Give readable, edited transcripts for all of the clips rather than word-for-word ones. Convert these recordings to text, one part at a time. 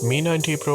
Mi 90 Pro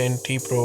10T Pro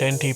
10T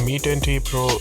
Mi 10T Pro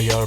IR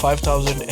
5000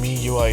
MIUI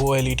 OLED